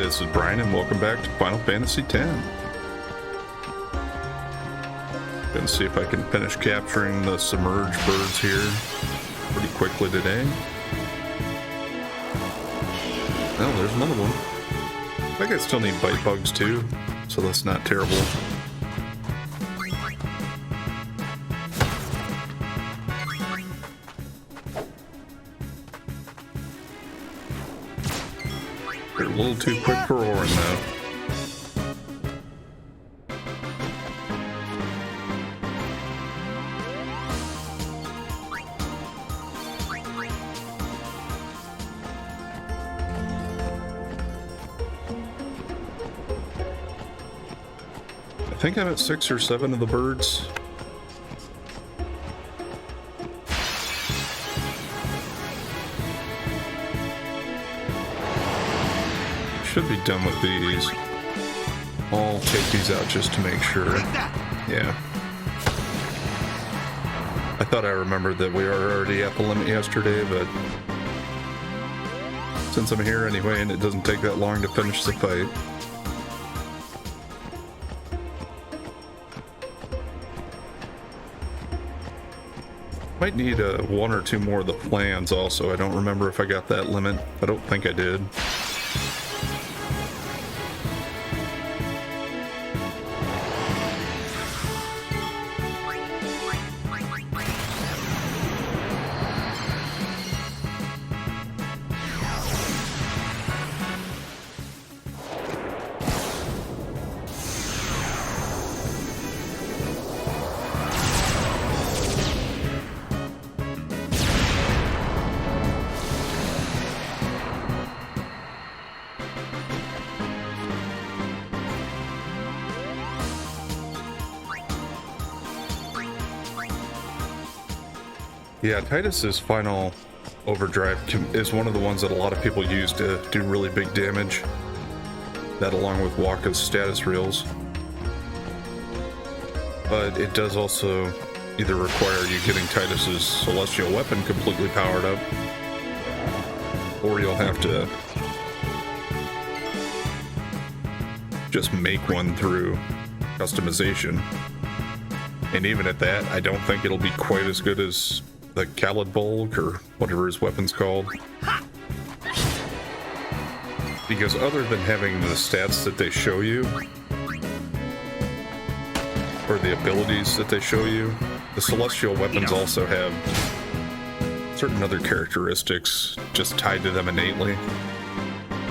This is Brian, and welcome back to Final Fantasy X. Gonna see if I can finish capturing the submerged birds here pretty quickly today. Oh, there's another one. I think I still need bite bugs too, so that's not terrible. They're a little too quick for roaring though. I think I'm at 6 or 7 of the birds. Should be done with these. I'll take these out just to make sure. Yeah. I thought I remembered that we were already at the limit yesterday, but since I'm here anyway and it doesn't take that long to finish the fight. Might need 1 or 2 more of the plans also. I don't remember if I got that limit. I don't think I did. Yeah, Titus's final overdrive is one of the ones that a lot of people use to do really big damage. That along with Wakka's status reels. But it does also either require you getting Titus's celestial weapon completely powered up, or you'll have to just make one through customization. And even at that, I don't think it'll be quite as good as the Khalid Bulk or whatever his weapon's called. Because other than having the stats that they show you, or the abilities that they show you, the celestial weapons also have certain other characteristics just tied to them innately.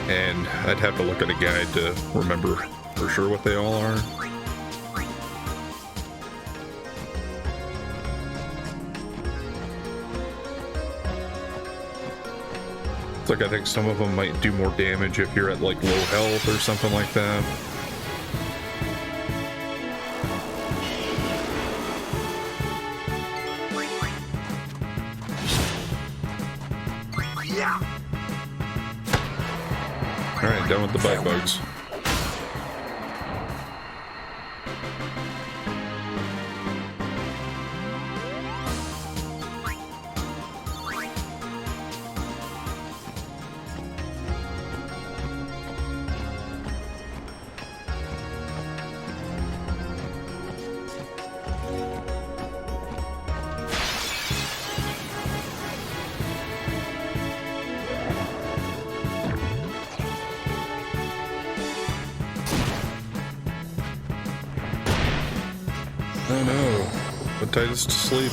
And I'd have to look at a guide to remember for sure what they all are. Like, I think some of them might do more damage if you're at like low health or something like that. Alright, done with the bite bugs. Oh no, put Titus to sleep.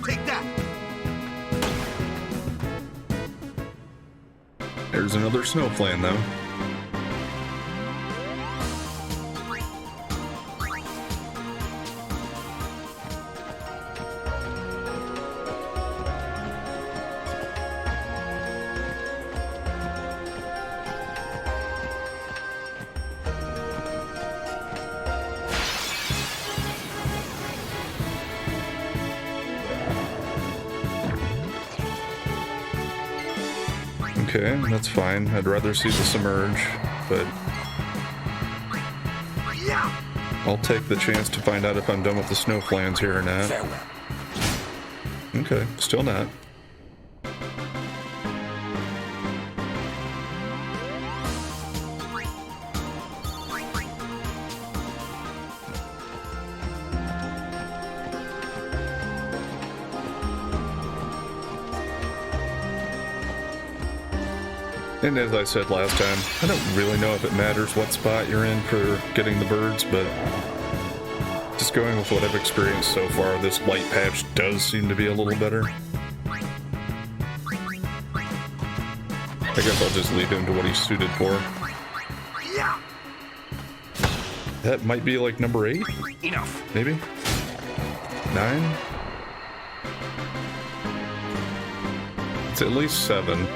Take that. There's another snow flame though. Okay, that's fine. I'd rather see the submerge, but I'll take the chance to find out if I'm done with the snow flans here or not. Okay, still not. And as I said last time, I don't really know if it matters what spot you're in for getting the birds, but just going with what I've experienced so far, this light patch does seem to be a little better. I guess I'll just leave him to what he's suited for. That might be like number 8? Enough. Maybe? 9? It's at least 7.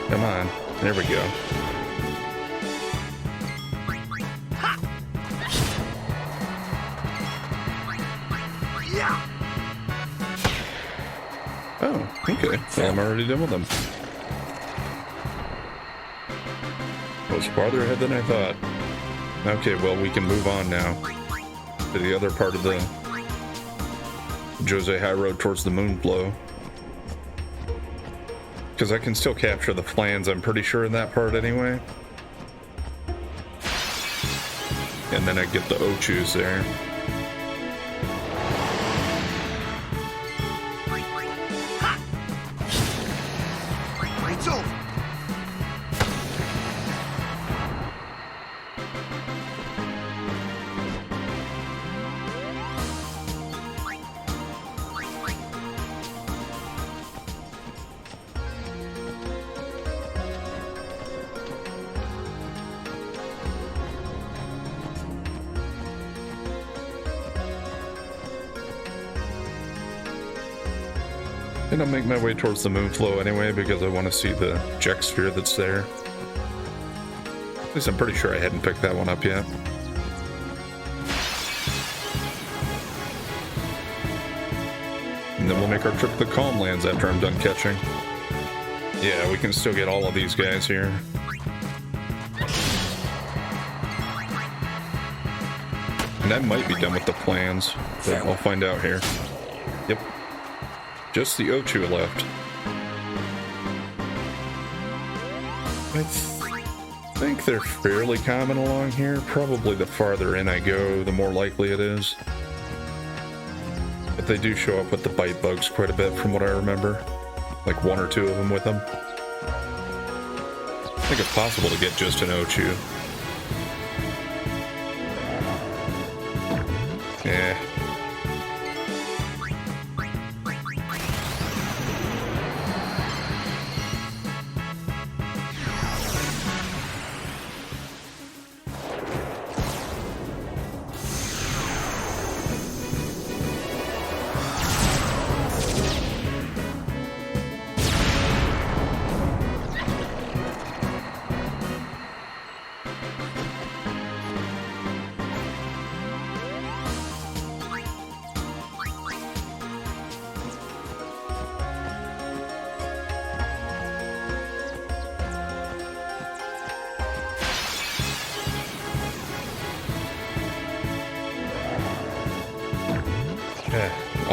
Come on. There we go. Oh, okay. Well, I'm already done with them. Was farther ahead than I thought. Okay, well, we can move on now to the other part of the Djose High Road towards the Moonflow. Because I can still capture the flans, I'm pretty sure, in that part anyway. And then I get the Ochus there. It's over. And I'll make my way towards the Moonflow anyway because I want to see the Jek Sphere that's there. At least I'm pretty sure I hadn't picked that one up yet. And then we'll make our trip to the Calm Lands after I'm done catching. Yeah, we can still get all of these guys here. And I might be done with the plans, but I'll find out here. Yep. Just the Ochu left. I think they're fairly common along here. Probably the farther in I go, the more likely it is. But they do show up with the bite bugs quite a bit from what I remember. Like 1 or 2 of them with them. I think it's possible to get just an Ochu. Yeah.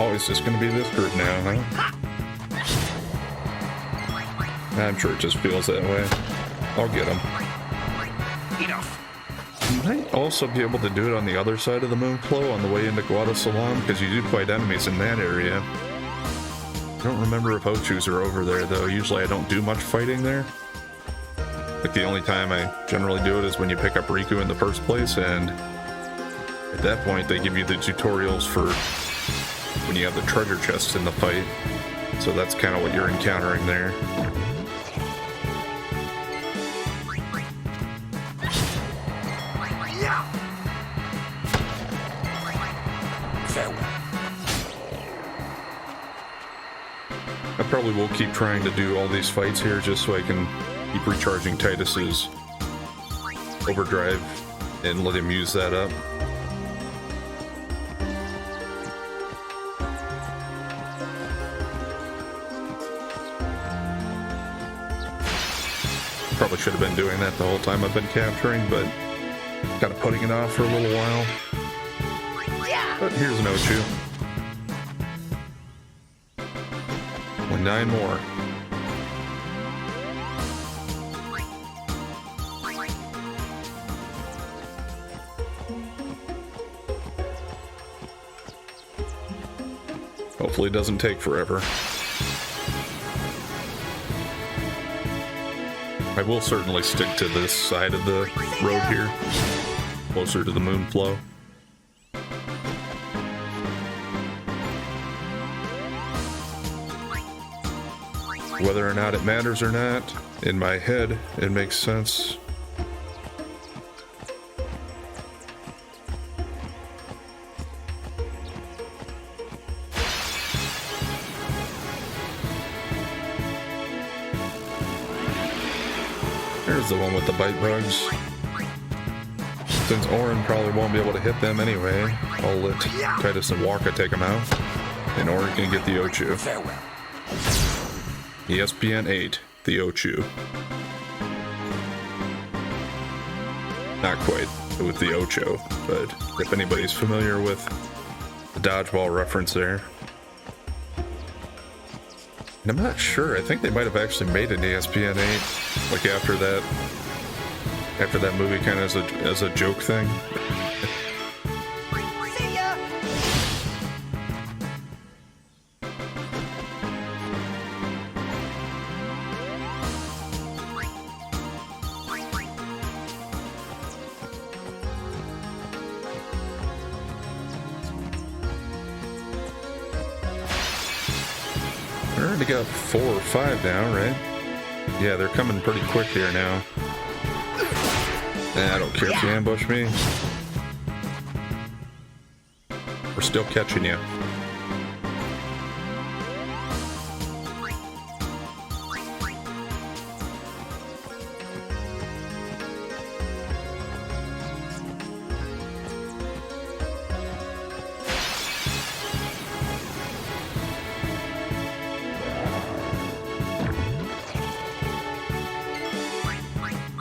Oh, it's just gonna be this group now, huh? I'm sure it just feels that way. I'll get him. Enough. You might also be able to do it on the other side of the Moonflow on the way into Guadasalam, because you do fight enemies in that area. I don't remember if Ochus are over there, though. Usually I don't do much fighting there. Like, the only time I generally do it is when you pick up Riku in the first place, and at that point they give you the tutorials for when you have the treasure chests in the fight. So that's kind of what you're encountering there. I probably will keep trying to do all these fights here just so I can keep recharging Titus's overdrive and let him use that up. Probably should have been doing that the whole time I've been capturing, but kind of putting it off for a little while. But here's an Ochu. Only 9 more. Hopefully it doesn't take forever. I will certainly stick to this side of the road here, closer to the Moonflow. Whether or not it matters or not, in my head, it makes sense. There's the one with the bite bugs. Since Orin probably won't be able to hit them anyway, I'll let Titus and Waka take them out, and Orin can get the Ochu. Farewell. ESPN 8, the Ochu. Not quite with the Ocho, but if anybody's familiar with the dodgeball reference there. And I'm not sure, I think they might have actually made an ESPN 8, like after that movie, kind of as a joke thing. See ya. We already got 4 or 5 now, right? Yeah, they're coming pretty quick here now. Nah, I don't care if you ambush me. We're still catching you.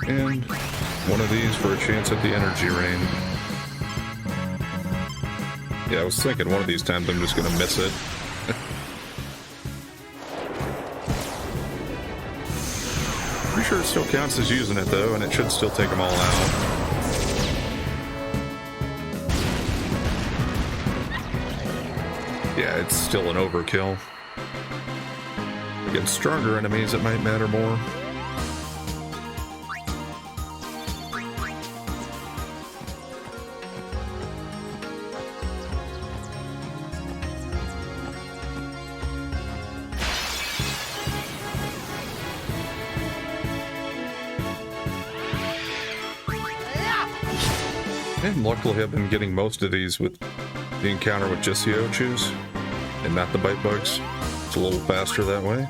And one of these for a chance at the energy rain. Yeah, I was thinking one of these times I'm just gonna miss it. Pretty sure it still counts as using it though, and it should still take them all out. Yeah, it's still an overkill. Against stronger enemies, it might matter more. And luckily I've been getting most of these with the encounter with just the Ochus and not the bite bugs. It's a little faster that way.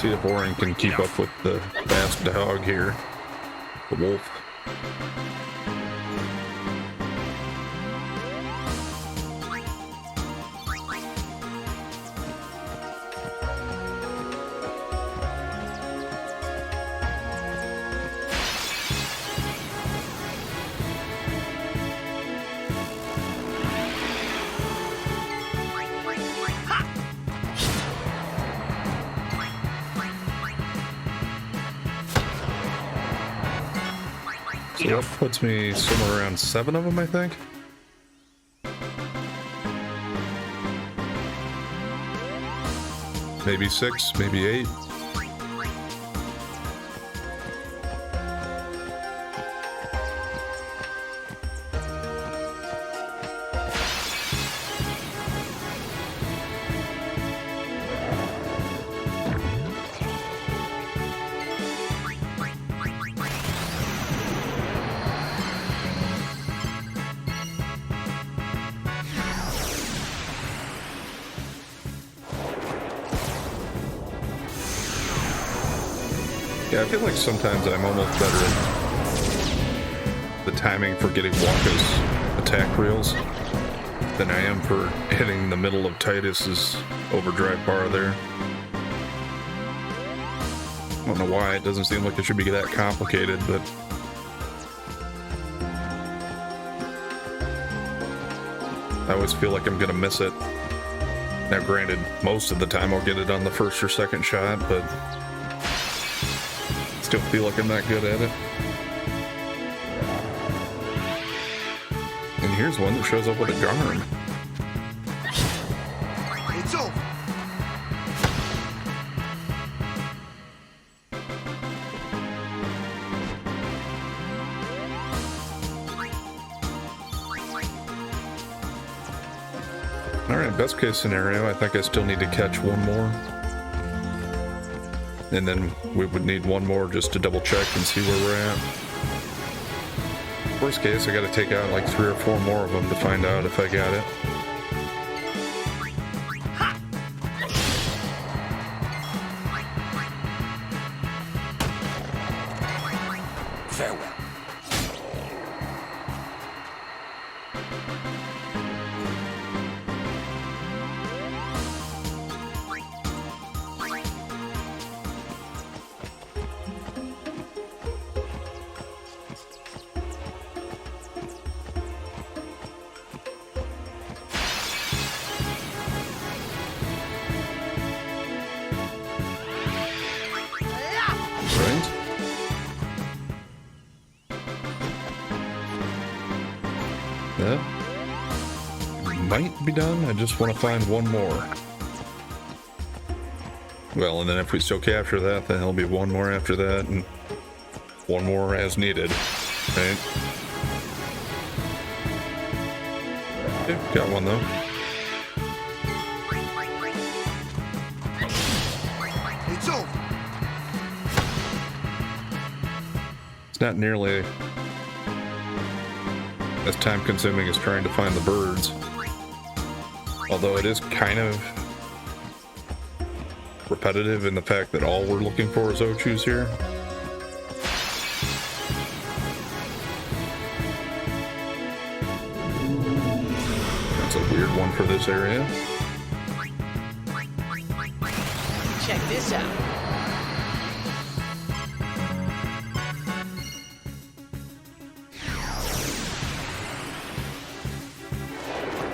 see if Oren can keep up with the fast dog here. The wolf. So that puts me somewhere around 7 of them, I think. Maybe 6, maybe 8. Yeah, I feel like sometimes I'm almost better at the timing for getting Wonka's attack reels than I am for hitting the middle of Titus's overdrive bar there. I don't know why, it doesn't seem like it should be that complicated, but I always feel like I'm gonna miss it. Now granted, most of the time I'll get it on the first or second shot, but still feel like I'm not good at it. And here's one that shows up with a garm. It's over. Alright, best case scenario, I think I still need to catch one more. And then we would need one more just to double check and see where we're at. Worst case, I gotta take out like 3 or 4 more of them to find out if I got it. Farewell. Right? That might be done. I just want to find one more. Well, and then if we still capture that, then there'll be one more after that, and one more as needed. Right? Okay, got one though. It's over. It's not nearly as time consuming as trying to find the birds. Although it is kind of repetitive in the fact that all we're looking for is Ochus here. That's a weird one for this area. Check this out.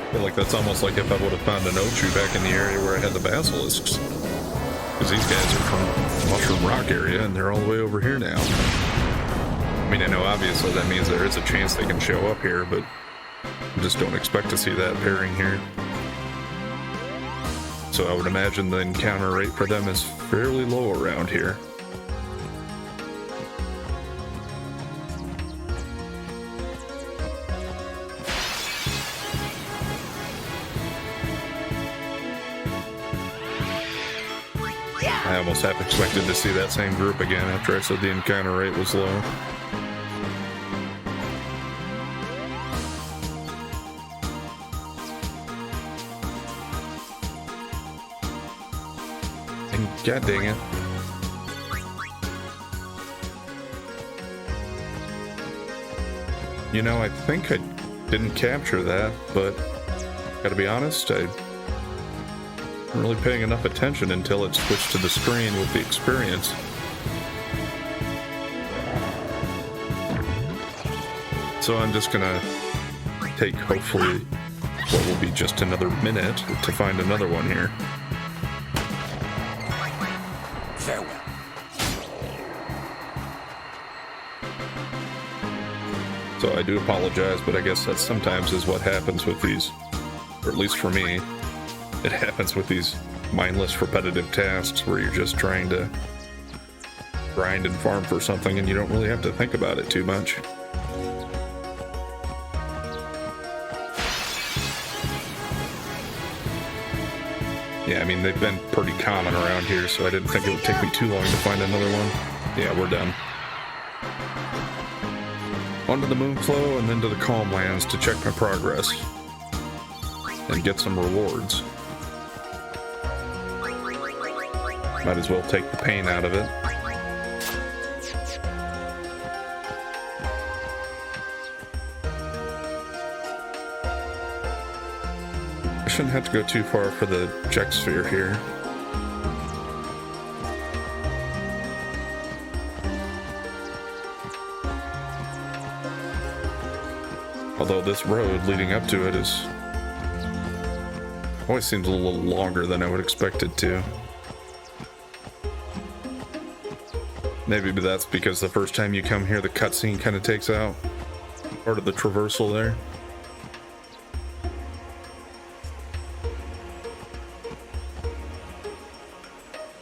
I feel like that's almost like if I would have found an Ochu back in the area where I had the basilisks. Because these guys are from Mushroom Rock area and they're all the way over here now. I mean, I know obviously that means there is a chance they can show up here, but I just don't expect to see that pairing here. So I would imagine the encounter rate for them is fairly low around here. I almost half expected to see that same group again after I said the encounter rate was low. And god dang it. You know, I think I didn't capture that, but gotta be honest, I wasn't really paying enough attention until it switched to the screen with the experience. So I'm just gonna take, hopefully, what will be just another minute to find another one here. Farewell. So I do apologize, but I guess that sometimes is what happens with these, or at least for me, it happens with these mindless repetitive tasks where you're just trying to grind and farm for something and you don't really have to think about it too much. Yeah, I mean, they've been pretty common around here, so I didn't think it would take me too long to find another one. Yeah, we're done. On to the Moonflow and then to the Calm Lands to check my progress and get some rewards. Might as well take the pain out of it. I shouldn't have to go too far for the Jek Sphere here. Although this road leading up to it is always seems a little longer than I would expect it to. Maybe that's because the first time you come here the cutscene kind of takes out part of the traversal there.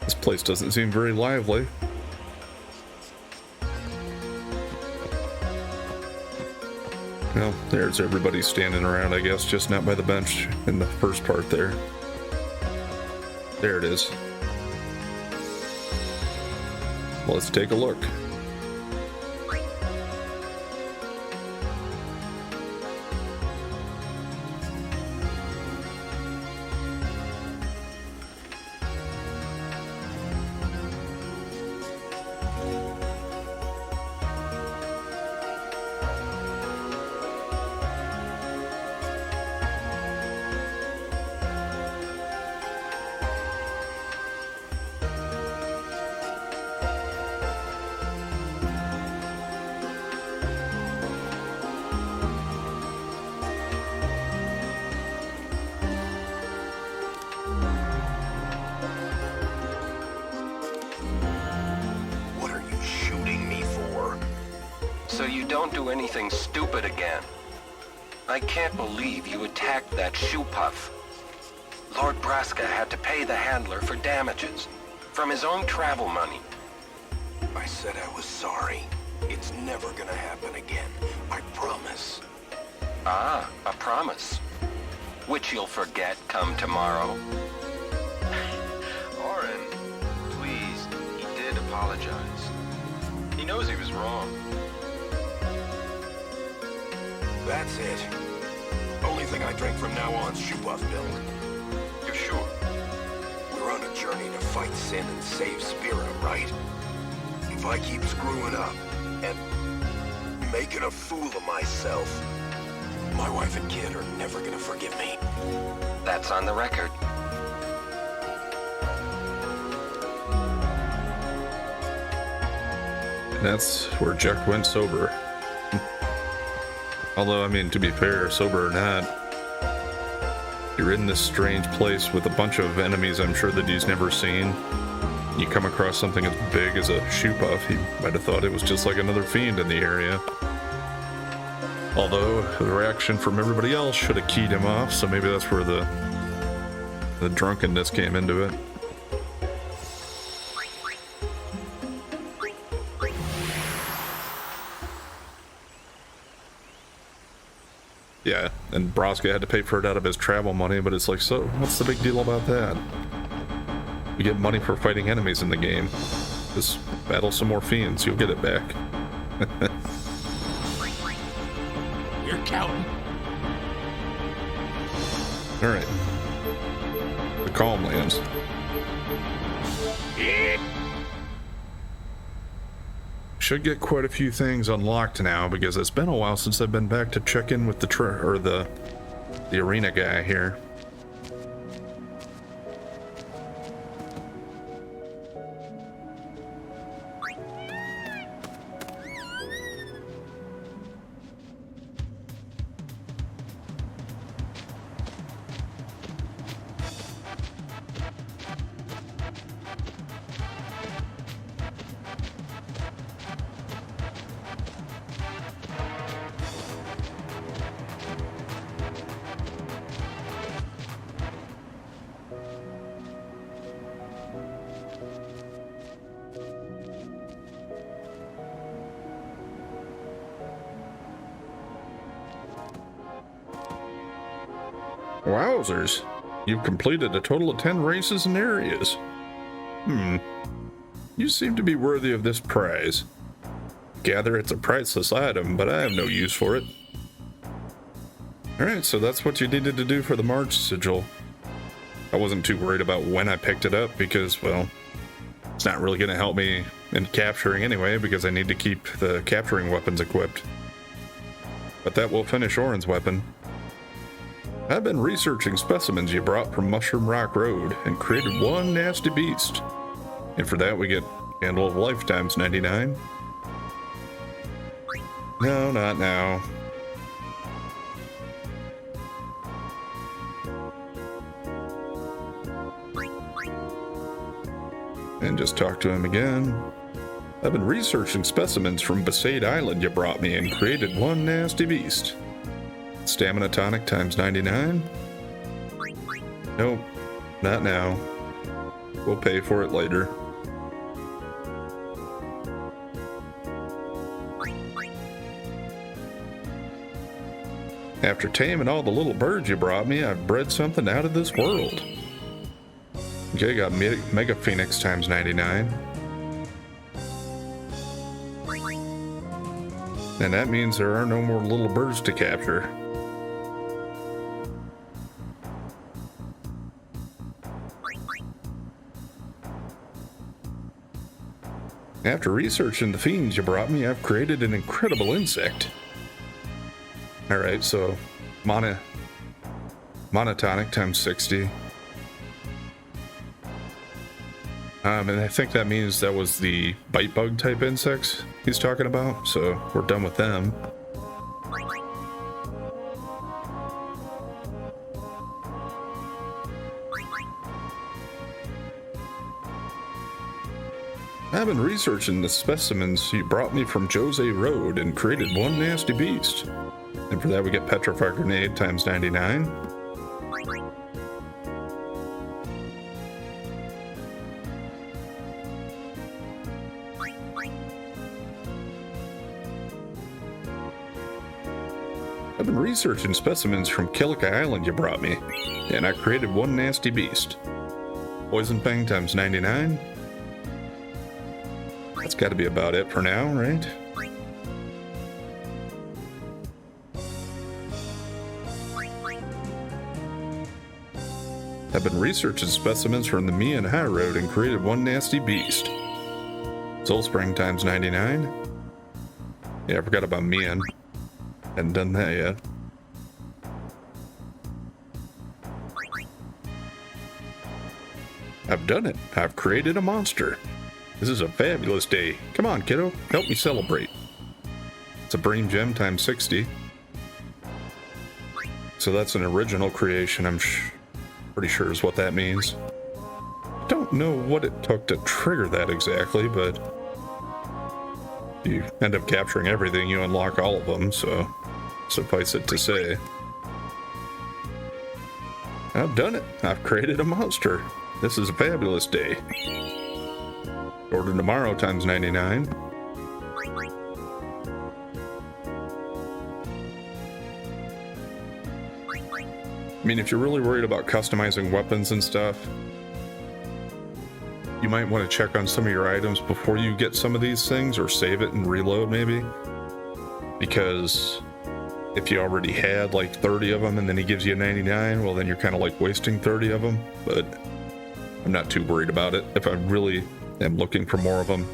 This place doesn't seem very lively. Well, there's everybody standing around, I guess, just not by the bench in the first part there. There it is. Let's take a look. What are you shooting me for? So you don't do anything stupid again. I can't believe you attacked that shoe puff. Lord Braska had to pay the handler for damages from his own travel money. I said I was sorry. It's never gonna happen again. I promise. Ah, a promise. Which you'll forget come tomorrow. Oren, please, he did apologize. He knows he was wrong. That's it. Only thing I drink from now on's shoe buff milk. You're sure? We're on a journey to fight sin and save Spira, right? If I keep screwing up and making a fool of myself, my wife and kid are never gonna forgive me. That's on the record. And that's where Jek went sober. Although, I mean, to be fair, sober or not, you're in this strange place with a bunch of enemies I'm sure that he's never seen. You come across something as big as a shoe puff, he might have thought it was just like another fiend in the area. Although, the reaction from everybody else should have keyed him off, so maybe that's where the drunkenness came into it. Yeah, and Braska had to pay for it out of his travel money, but it's like, so what's the big deal about that? You get money for fighting enemies in the game. Just battle some more fiends, you'll get it back. You're counting. Alright. The Calm Lands. should get quite a few things unlocked now because it's been a while since I've been back to check in with the arena guy here. Wowzers, you've completed a total of 10 races and areas. You seem to be worthy of this prize. Gather it's a priceless item, but I have no use for it. Alright, so that's what you needed to do for the March sigil. I wasn't too worried about when I picked it up because, well, it's not really going to help me in capturing anyway because I need to keep the capturing weapons equipped. But that will finish Orin's weapon. I've been researching specimens you brought from Mushroom Rock Road and created one nasty beast. And for that we get Candle of Life times 99. No, not now. And just talk to him again. I've been researching specimens from Besaid Island you brought me and created one nasty beast. Stamina tonic times 99. Nope, not now. We'll pay for it later. After taming all the little birds you brought me, I've bred something out of this world. Okay, got Mega Phoenix times 99. And that means there are no more little birds to capture. After researching the fiends you brought me, I've created an incredible insect. Alright, so monotonic times 60. And I think that means that was the bite bug type insects he's talking about, so we're done with them. I've been researching the specimens you brought me from Djose Road and created one nasty beast. And for that we get Petrify Grenade times 99. I've been researching specimens from Kilika Island you brought me, and I created one nasty beast. Poison Fang times 99. That's got to be about it for now, right? I've been researching specimens from the Mian High Road and created one nasty beast. Soul Spring times 99. Yeah, I forgot about Mian. Hadn't done that yet. I've done it. I've created a monster. This is a fabulous day. Come on, kiddo. Help me celebrate. It's a Brain Gem times 60. So that's an original creation, I'm pretty sure is what that means. Don't know what it took to trigger that exactly, but if you end up capturing everything, you unlock all of them, so suffice it to say. I've done it. I've created a monster. This is a fabulous day. Order tomorrow times 99. I mean, if you're really worried about customizing weapons and stuff, you might want to check on some of your items before you get some of these things, or save it and reload maybe. Because if you already had like 30 of them and then he gives you 99, well then you're kind of like wasting 30 of them. But I'm not too worried about it if I really am looking for more of them.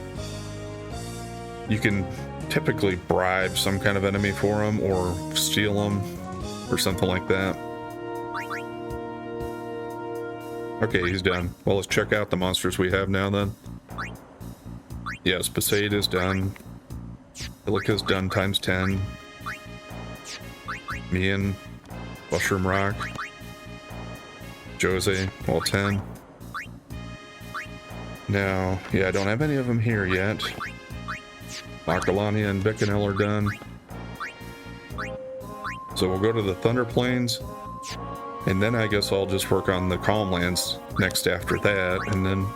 You can typically bribe some kind of enemy for them or steal them or something like that. Okay, he's done. Well, let's check out the monsters we have now then. Yes, Besaid is done. Ilika's done times 10. Mian, Mushroom Rock. Djose, well 10. Now, yeah, I don't have any of them here yet. Makalania and Bikanel are done. So we'll go to the Thunder Plains, and then I guess I'll just work on the Calmlands next after that, and then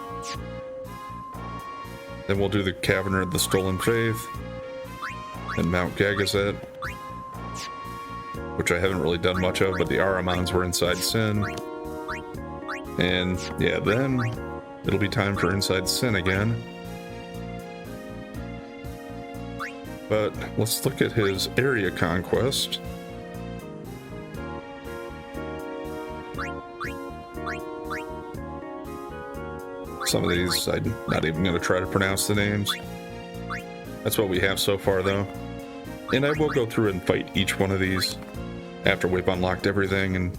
we'll do the Caverner of the Stolen Faith, and Mount Gagazet, which I haven't really done much of, but the Aramons were inside Sin. And yeah, then it'll be time for Inside Sin again. But let's look at his area conquest. Some of these, I'm not even going to try to pronounce the names. That's what we have so far, though. And I will go through and fight each one of these after we've unlocked everything, and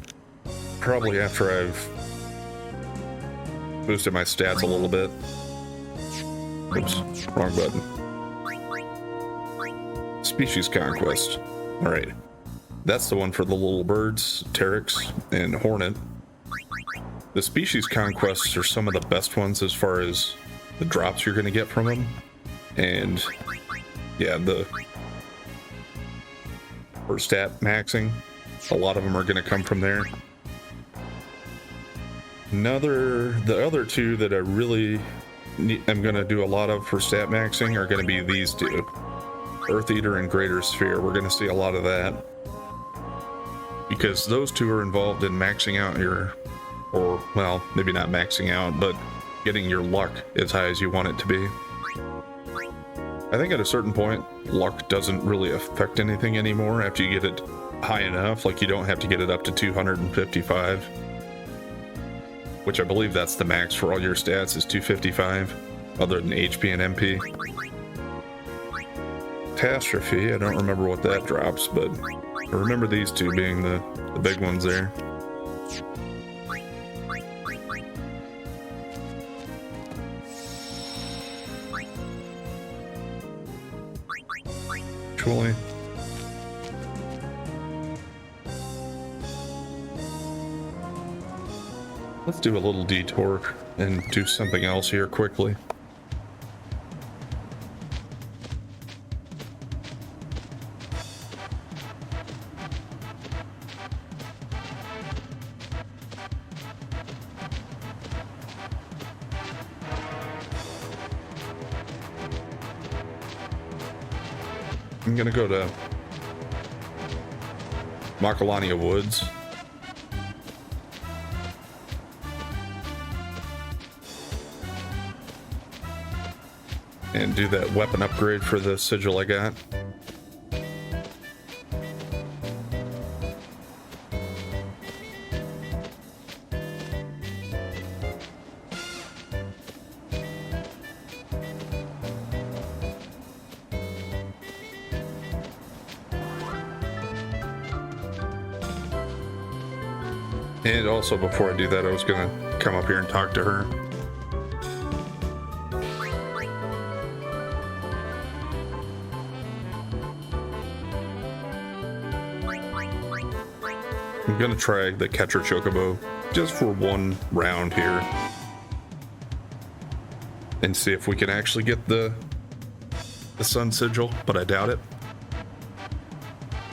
probably after I've boosted my stats a little bit. Oops, wrong button. Species Conquest. Alright. That's the one for the little birds, Teryx and Hornet. The Species Conquests are some of the best ones as far as the drops you're going to get from them. And yeah, for stat maxing, a lot of them are going to come from there. The other two that I really am going to do a lot of for stat maxing are going to be these two. Earth Eater and Greater Sphere. We're going to see a lot of that. Because those two are involved in maxing out your, or, well, maybe not maxing out, but getting your luck as high as you want it to be. I think at a certain point, luck doesn't really affect anything anymore after you get it high enough. Like, you don't have to get it up to 255. Which I believe that's the max for all your stats, is 255, other than HP and MP. Catastrophe, I don't remember what that drops, but I remember these two being the big ones there. Actually, let's do a little detour and do something else here quickly. I'm gonna go to Makalania Woods. And do that weapon upgrade for the sigil I got. And also, before I do that, I was gonna come up here and talk to her. I'm gonna try the Catcher Chocobo just for one round here and see if we can actually get the Sun Sigil, but I doubt it.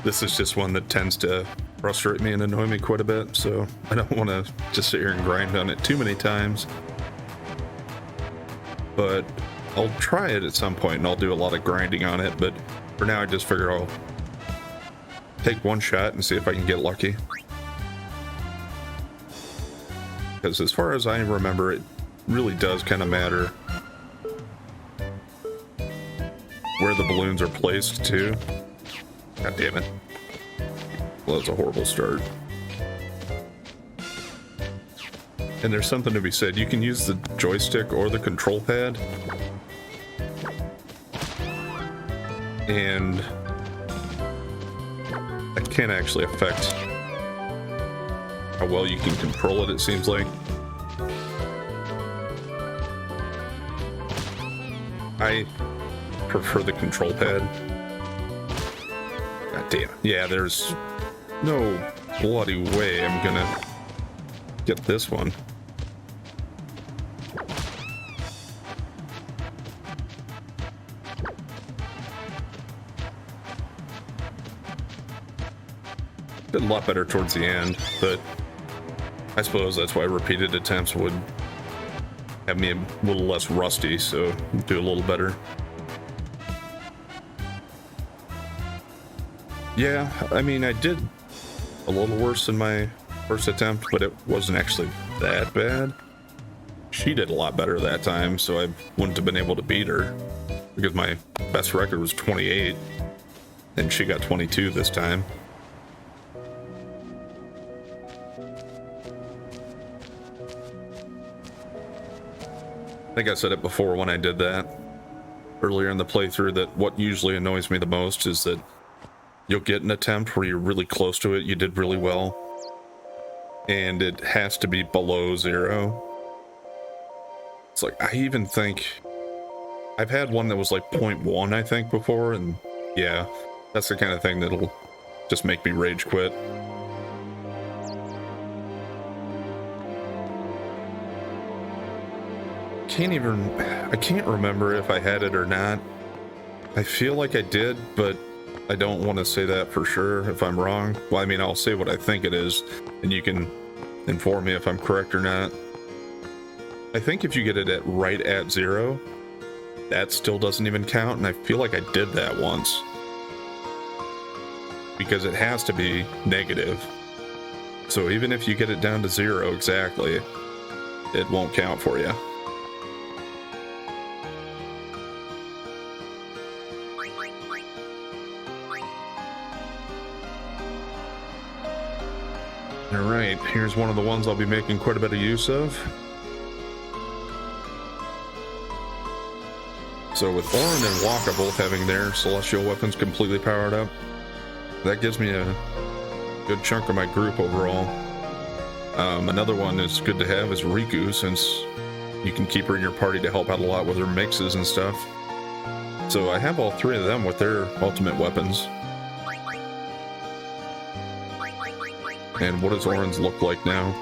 This is just one that tends to frustrate me and annoy me quite a bit, so I don't want to just sit here and grind on it too many times. But I'll try it at some point and I'll do a lot of grinding on it, but for now I just figure I'll take one shot and see if I can get lucky. Because as far as I remember, it really does kind of matter where the balloons are placed too. God damn it. Well, that's a horrible start. And there's something to be said. You can use the joystick or the control pad and that can actually affect how well you can control it, it seems like. I prefer the control pad. God damn. Yeah, there's no bloody way I'm gonna get this one. Did a lot better towards the end, but I suppose that's why repeated attempts would have me a little less rusty, so do a little better. Yeah, I mean, I did a little worse in my first attempt, but it wasn't actually that bad. She did a lot better that time, so I wouldn't have been able to beat her, because my best record was 28, and she got 22 this time. I think I said it before when I did that earlier in the playthrough, that what usually annoys me the most is that you'll get an attempt where you're really close to it, you did really well, and it has to be below 0. It's like, I even think I've had one that was like 0.1, I think, before, and yeah, that's the kind of thing that'll just make me rage quit. I can't remember if I had it or not. I feel like I did, but I don't want to say that for sure if I'm wrong. Well, I mean, I'll say what I think it is, and you can inform me if I'm correct or not. I think if you get it at right at 0, that still doesn't even count, and I feel like I did that once. Because it has to be negative. So even if you get it down to 0 exactly, it won't count for you. Alright, here's one of the ones I'll be making quite a bit of use of. So with Orin and Waka both having their celestial weapons completely powered up, that gives me a good chunk of my group overall. Another one that's good to have is Riku, since you can keep her in your party to help out a lot with her mixes and stuff. So I have all 3 of them with their ultimate weapons. And what does Orin's look like now?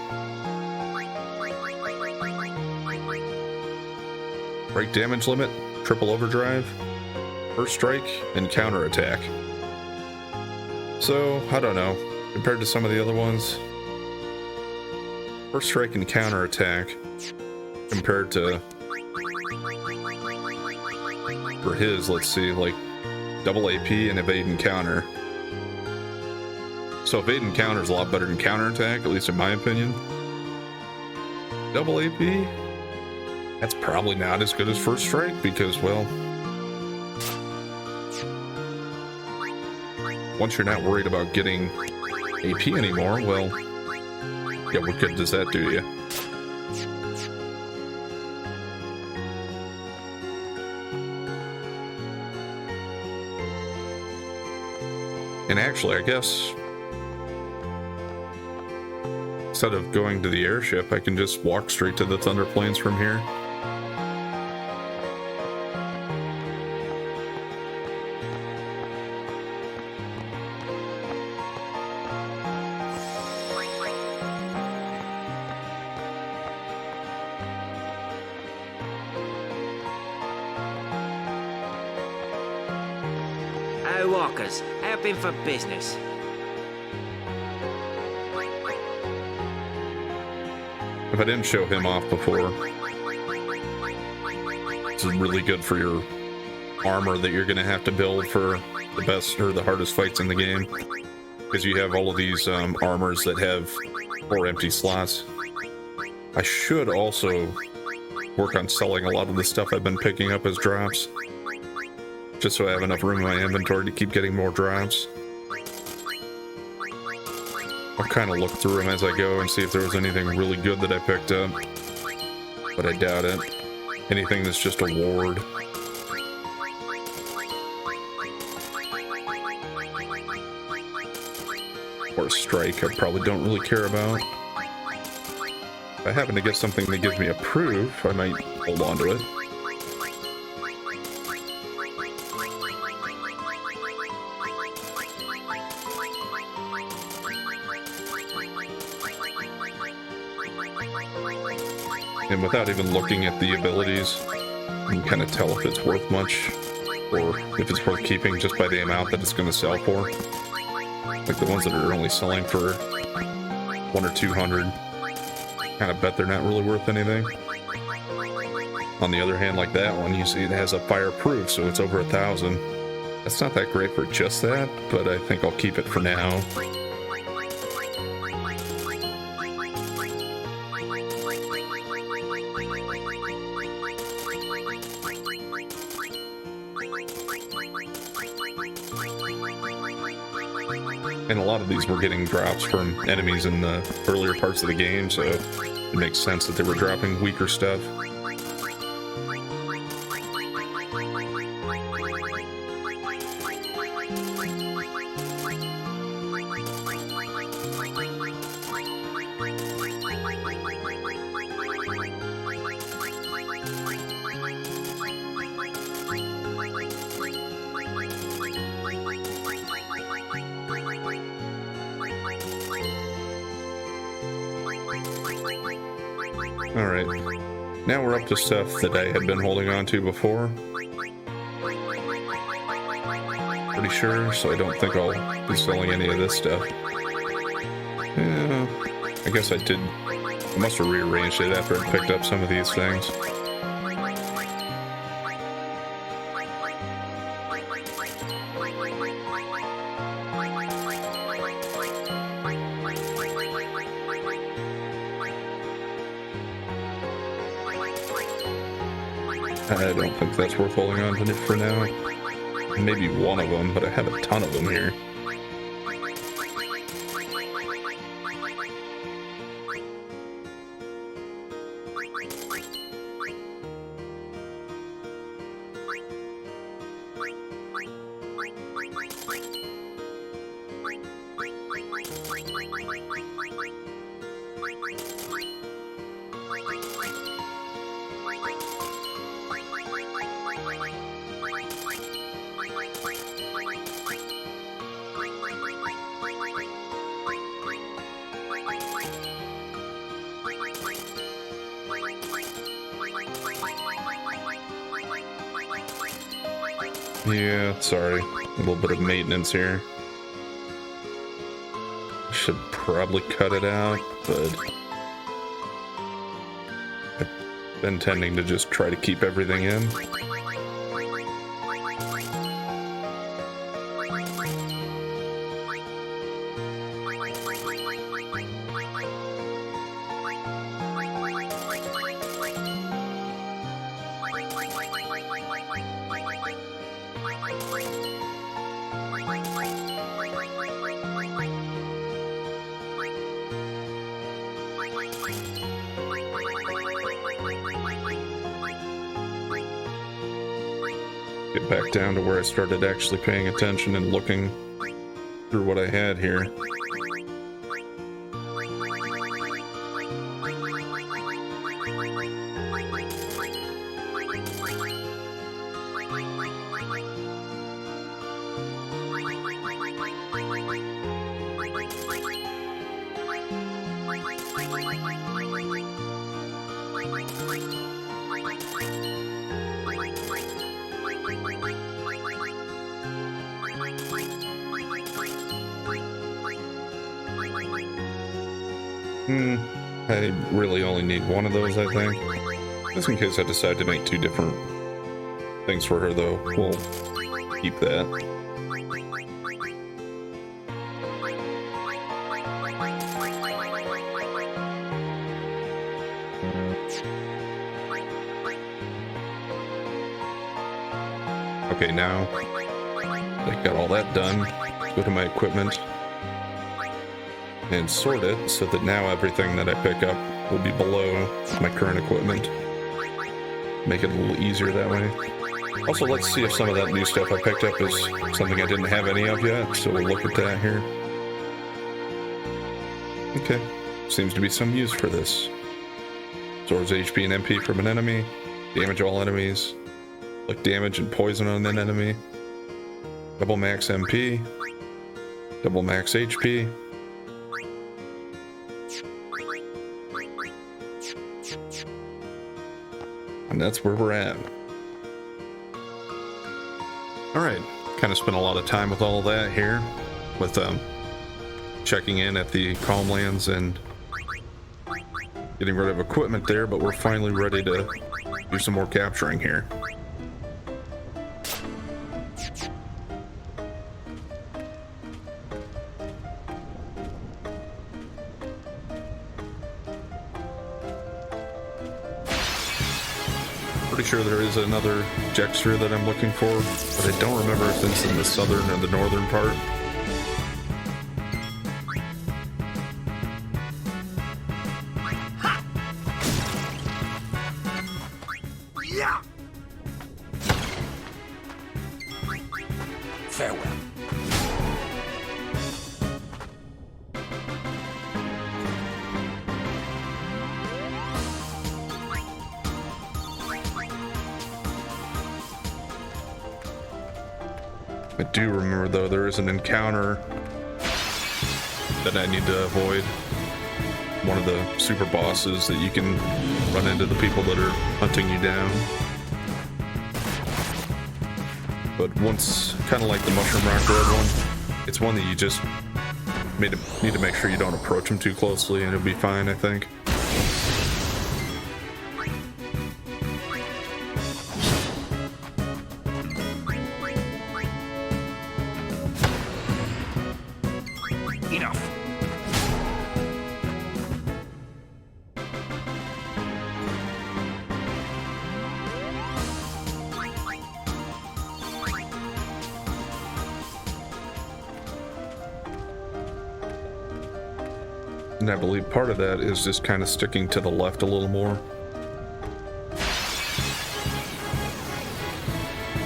Break damage limit, triple overdrive, first strike, and counterattack. So, I don't know. Compared to some of the other ones, first strike and counterattack compared to, for his, let's see, like double AP and evade and counter. So evade and counter is a lot better than counterattack, at least in my opinion. Double AP? That's probably not as good as first strike because, well, once you're not worried about getting AP anymore, well, yeah, what good does that do you? And actually, I guess instead of going to the airship, I can just walk straight to the Thunder Plains from here. Oh, Walkers, helping for business. If I didn't show him off before, this is really good for your armor that you're going to have to build for the best or the hardest fights in the game, because you have all of these armors that have 4 empty slots. I should also work on selling a lot of the stuff I've been picking up as drops, just so I have enough room in my inventory to keep getting more drops. I'll kind of look through them as I go and see if there was anything really good that I picked up, but I doubt it. Anything that's just a ward. or strike I probably don't really care about. If I happen to get something that gives me a proof, I might hold on to it. And without even looking at the abilities, you can kind of tell if it's worth much or if it's worth keeping just by the amount that it's going to sell for. Like the ones that are only selling for 100 or 200, kind of bet they're not really worth anything. On the other hand, like that one, you see it has a fireproof, so it's over 1,000. That's not that great for just that, but I think I'll keep it for now. And a lot of these were getting drops from enemies in the earlier parts of the game, so it makes sense that they were dropping weaker stuff. Alright, now we're up to stuff that I had been holding on to before. Pretty sure, so I don't think I'll be selling any of this stuff. Yeah, I guess I must have rearranged it after I picked up some of these things. I don't think that's worth holding on to for now. Maybe one of them, but I have a ton of them here. Yeah, sorry. A little bit of maintenance here. Should probably cut it out, but I've been tending to just try to keep everything in. Get back down to where I started actually paying attention and looking through what I had here. I really only need one of those, I think. Just in case I decide to make two different things for her, though. We'll keep that. Okay, now I got all that done. Go to my equipment and sort it so that now everything that I pick up will be below my current equipment. Make it a little easier that way. Also, let's see if some of that new stuff I picked up is something I didn't have any of yet, so we'll look at that here. Okay. Seems to be some use for this. Absorbs HP and MP from an enemy. Damage all enemies. Like damage and poison on an enemy. Double max MP. Double max HP. And that's where we're at. Alright. Kind of spent a lot of time with all that here. With checking in at the Calmlands and getting rid of equipment there, but we're finally ready to do some more capturing here. Pretty sure there is another Jexter that I'm looking for, but I don't remember if it's in the southern or the northern part. Farewell. I do remember, though, there is an encounter that I need to avoid. One of the super bosses that you can run into the people that are hunting you down. But once, kind of like the Mushroom Rock Red one, it's one that you just need to make sure you don't approach them too closely, and it'll be fine, I think. Enough. And I believe part of that is just kind of sticking to the left a little more.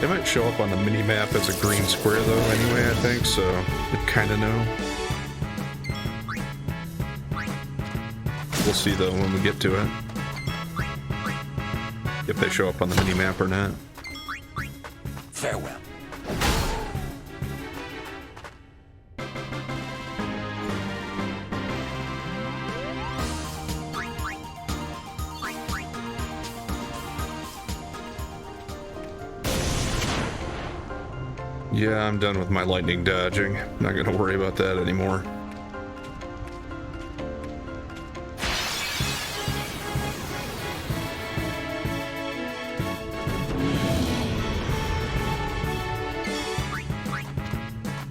It might show up on the mini-map as a green square though anyway, I think, so you kind of know. We'll see though when we get to it. If they show up on the mini-map or not. Farewell. Yeah, I'm done with my lightning dodging. Not gonna worry about that anymore.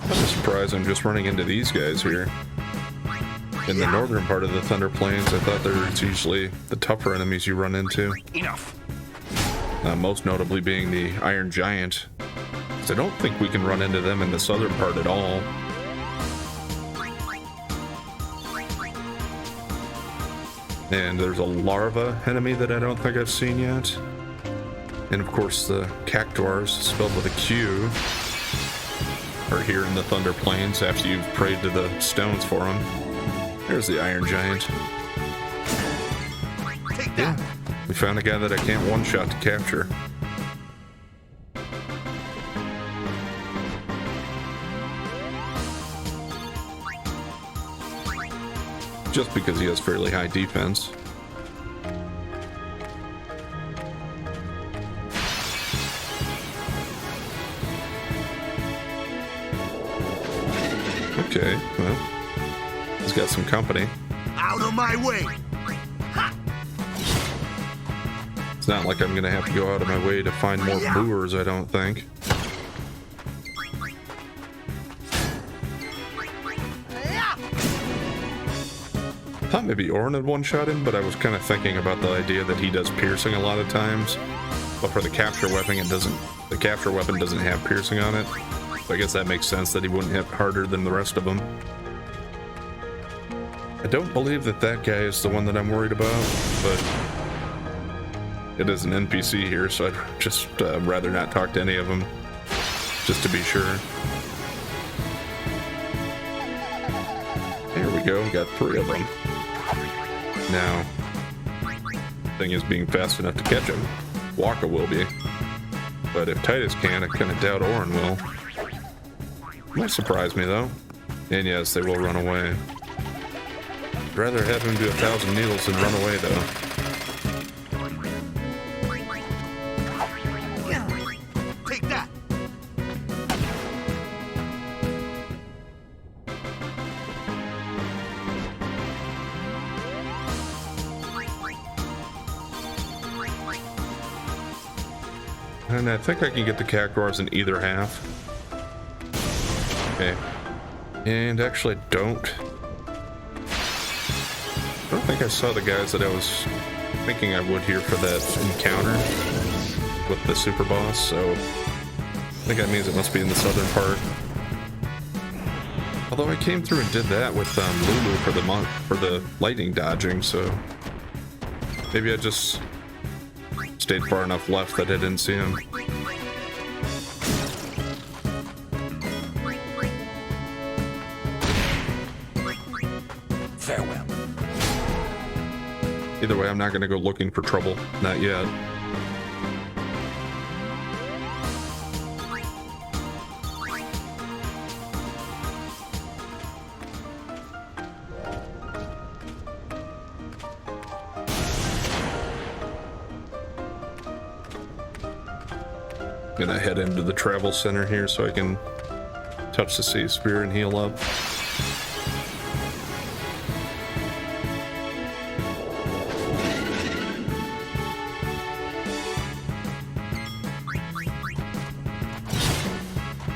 I'm surprised I'm just running into these guys here. In the northern part of the Thunder Plains, I thought it's usually the tougher enemies you run into. Enough. Most notably being the Iron Giant. I don't think we can run into them in the southern part at all. And there's a larva enemy that I don't think I've seen yet. And of course the Cactuars, spelled with a Q, are here in the Thunder Plains after you've prayed to the stones for them. There's the Iron Giant. Yeah, we found a guy that I can't one-shot to capture. Just because he has fairly high defense. Okay, well, he's got some company. Out of my way. It's not like I'm gonna have to go out of my way to find more boors, I don't think. I thought maybe Orin had one-shot him, but I was kind of thinking about the idea that he does piercing a lot of times. But for the capture weapon, the capture weapon doesn't have piercing on it. So I guess that makes sense that he wouldn't hit harder than the rest of them. I don't believe that guy is the one that I'm worried about, but it is an NPC here, so I'd just rather not talk to any of them, just to be sure. There we go. We got 3 of them. Now, thing is being fast enough to catch him. Waka will be. But if Titus can, I kind of doubt Orin will. Might surprise me, though. And yes, they will run away. I'd rather have him do 1,000 needles than run away, though. Take that. And I think I can get the Cactuars in either half. Okay. And actually, I don't think I saw the guys that I was thinking I would here for that encounter with the super boss, so I think that means it must be in the southern part. Although I came through and did that with Lulu for the lightning dodging, so maybe I just stayed far enough left that I didn't see him. Farewell. Either way, I'm not going to go looking for trouble. Not yet. Gonna head into the travel center here so I can touch the sea spear and heal up.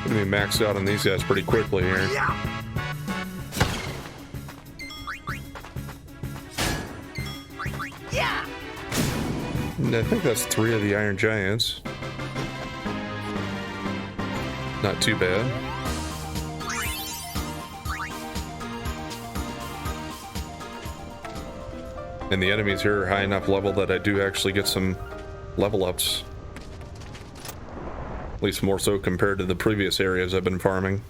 Gonna be maxed out on these guys pretty quickly here. And I think that's 3 of the Iron Giants. Not too bad. And the enemies here are high enough level that I do actually get some level ups. At least more so compared to the previous areas I've been farming.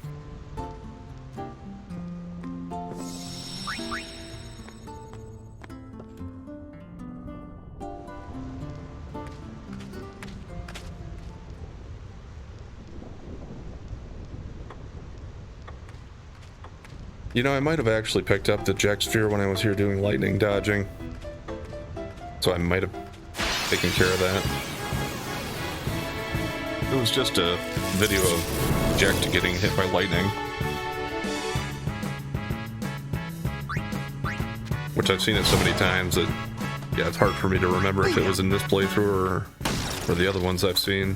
You know, I might have actually picked up the Jack Sphere when I was here doing lightning dodging. So I might have taken care of that. It was just a video of Jack getting hit by lightning. Which I've seen it so many times that, yeah, it's hard for me to remember if it was in this playthrough or the other ones I've seen.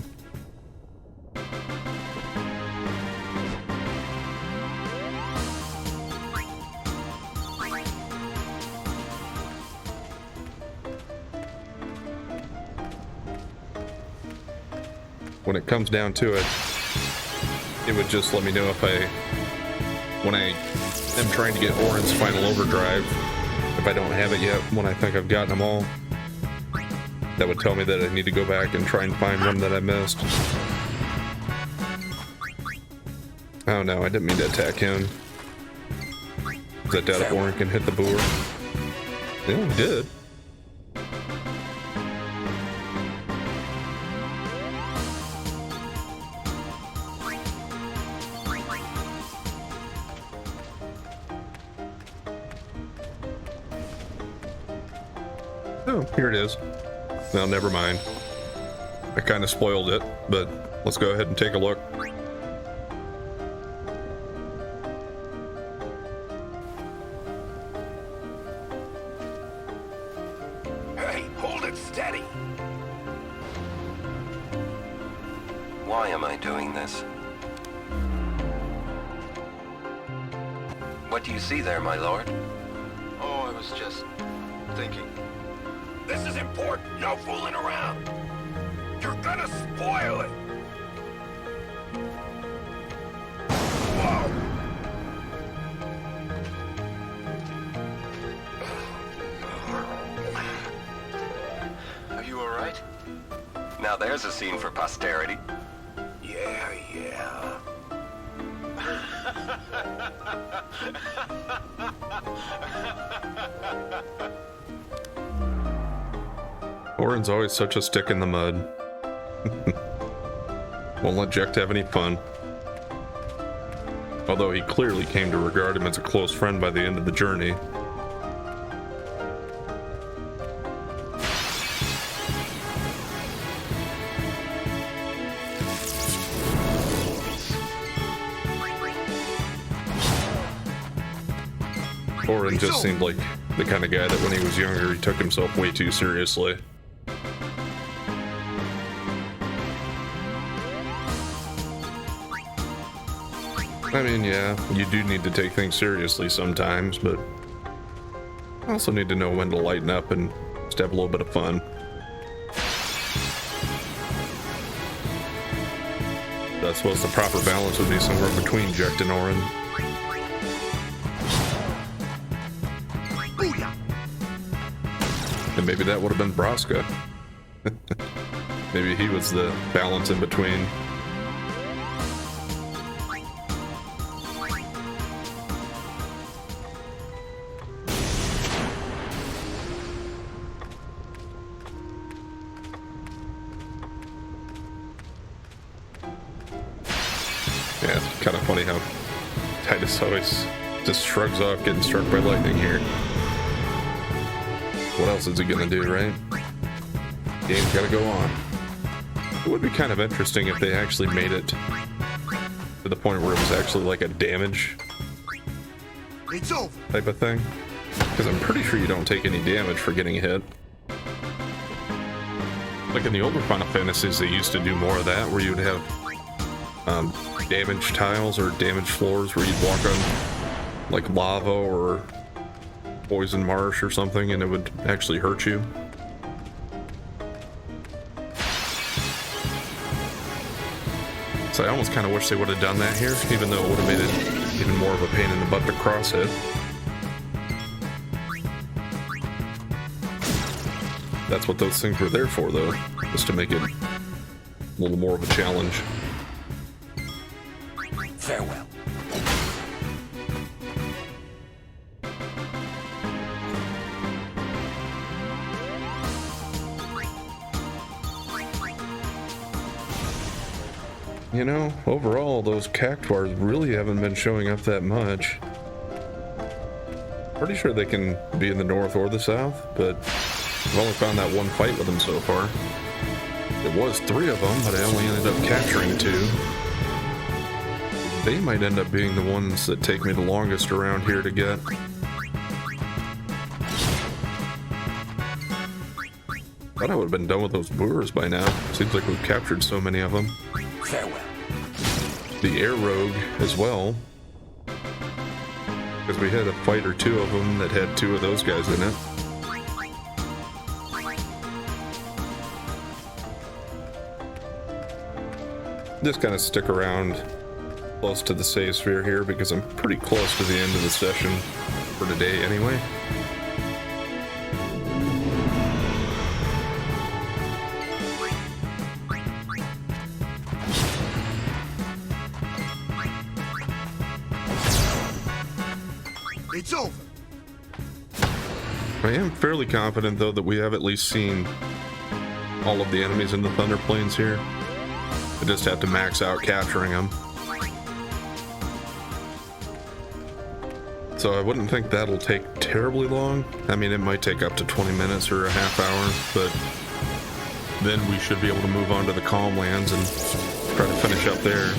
When it comes down to it, it would just let me know if when I am trying to get Orin's final overdrive, if I don't have it yet, when I think I've gotten them all, that would tell me that I need to go back and try and find one that I missed. Oh no, I didn't mean to attack him. Because I doubt if Orin can hit the boar. Yeah, he did. Oh, here it is. Well, never mind. I kind of spoiled it, but let's go ahead and take a look. Hey, hold it steady! Why am I doing this? What do you see there, my lord? Oh, I was just thinking. This is important, no fooling around! You're gonna spoil it! Whoa! Are you alright? Now there's a scene for posterity. Yeah. Orin's always such a stick in the mud. Won't let Jack have any fun. Although he clearly came to regard him as a close friend by the end of the journey. Orin just seemed like the kind of guy that when he was younger, he took himself way too seriously. I mean, yeah, you do need to take things seriously sometimes, but I also need to know when to lighten up and just have a little bit of fun. I suppose the proper balance would be somewhere between Jekt and Orin. And maybe that would have been Braska. Maybe he was the balance in between. Yeah, it's kind of funny how Titus always just shrugs off getting struck by lightning here. What else is he gonna do, right? Game's gotta go on. It would be kind of interesting if they actually made it to the point where it was actually like a damage type of thing. Because I'm pretty sure you don't take any damage for getting hit. Like in the older Final Fantasies, they used to do more of that, where you'd have damaged tiles or damaged floors where you'd walk on like lava or poison marsh or something and it would actually hurt you. So I almost kind of wish they would have done that here, even though it would have made it even more of a pain in the butt to cross it. That's what those things were there for, though, just to make it a little more of a challenge. Farewell. You know, overall, those cactuars really haven't been showing up that much. Pretty sure they can be in the north or the south, but I've only found that one fight with them so far. There was 3 of them, but I only ended up capturing 2. They might end up being the ones that take me the longest around here to get. Thought I would have been done with those boers by now. Seems like we've captured so many of them. Farewell. The air rogue as well. Because we had a fight or 2 of them that had 2 of those guys in it. Just kind of stick around close to the save sphere here because I'm pretty close to the end of the session for today anyway. It's over. I am fairly confident though that we have at least seen all of the enemies in the Thunder Plains here. I just have to max out capturing them. So I wouldn't think that'll take terribly long. I mean, it might take up to 20 minutes or a half hour, but then we should be able to move on to the Calm Lands and try to finish up there.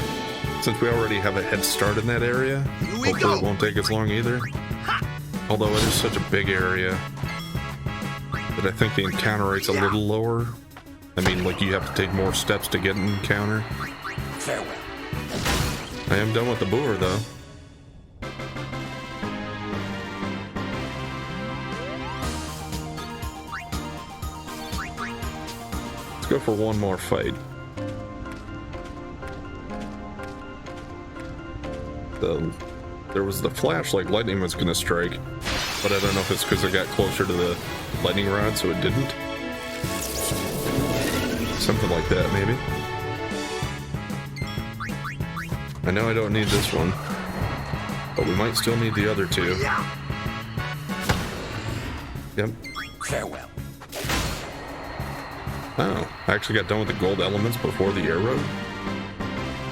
Since we already have a head start in that area, hopefully it won't take as long either. Although it is such a big area that I think the encounter rate's a little lower. I mean, like you have to take more steps to get an encounter. Farewell. I am done with the boar though. Let's go for one more fight. There was the flash like lightning was gonna strike, but I don't know if it's because I got closer to the lightning rod so it didn't. Something like that, maybe. I know I don't need this one, but we might still need the other two. Yep. Farewell. Oh, I actually got done with the gold elements before the arrow.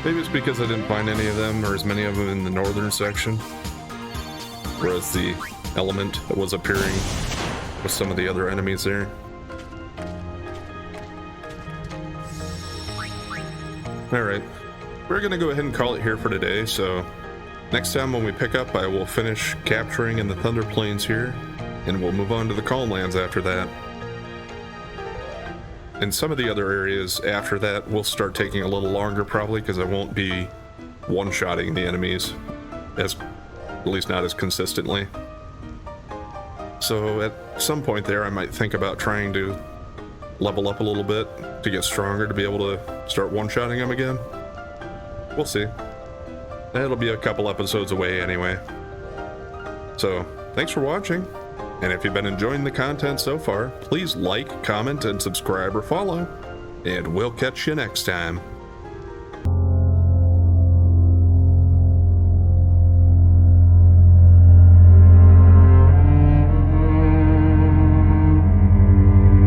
Maybe it's because I didn't find any of them, or as many of them in the northern section. Whereas the element was appearing with some of the other enemies there. Alright, we're gonna go ahead and call it here for today, so next time when we pick up, I will finish capturing in the Thunder Plains here, and we'll move on to the Calm Lands after that. And some of the other areas after that will start taking a little longer probably, because I won't be one-shotting the enemies, at least not as consistently. So at some point there I might think about trying to level up a little bit to get stronger to be able to start one-shotting them again. We'll see. It'll be a couple episodes away anyway. So thanks for watching. And if you've been enjoying the content so far, please like, comment, and subscribe or follow. And we'll catch you next time.